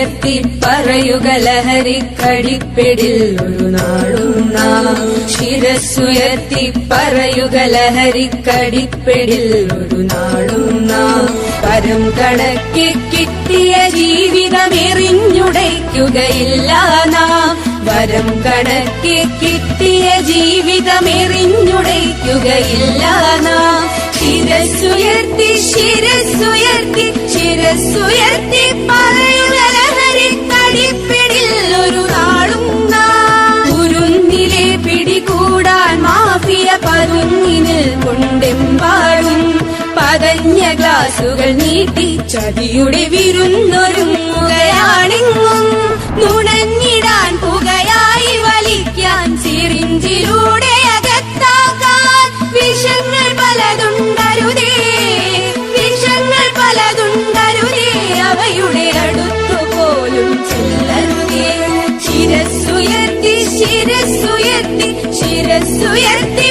ശിരസ്സുയർത്തി പറയുക ലഹരിക്കടിപ്പിടിൽ ഒരു നാളും നാം. ശിരസ്സുയർത്തി പറയുക ലഹരിക്കടിപ്പിടിൽ ഒരു നാളും നാം. പരം കണക്കി കിട്ടിയ ജീവിതമെറിഞ്ഞുടയ്ക്കുകയില്ല നാം. വരം കണക്കി കിട്ടിയ ജീവിതമെറിഞ്ഞുടയ്ക്കുകയില്ല നാം. ശിരസ്സുയർത്തി ശിരസ്സുയർത്തി ശിരസ്സുയർത്തി പറയുക ലഹരിക്കടിപ്പിടിൽ ഒരു നാളും നാം. കുരുന്നിലെ പിടികൂടാൻ മാഫിയ പരുന്നിന് കൊണ്ടെമ്പാടും പതഞ്ഞ ഗ്ലാസുകൾ നീട്ടി ചതിയുടെ വിരുന്നൊരുങ്ങുകയാണെങ്ങും. നുണഞ്ഞിടാൻ പുകയായി വലിക്കാൻ സിറിഞ്ചിലൂടെ അകത്താക്കാൻ വിഷങ്ങൾ പലതുണ്ടരുതേ, വിഷങ്ങൾ പലതുണ്ടരുതേ, അവയുടെ അടുത്തുപോലും ചെല്ലരുതേ. ശിരസ്സുയർത്തി ശിരസ്സുയർത്തി ശിരസ്സുയർത്തി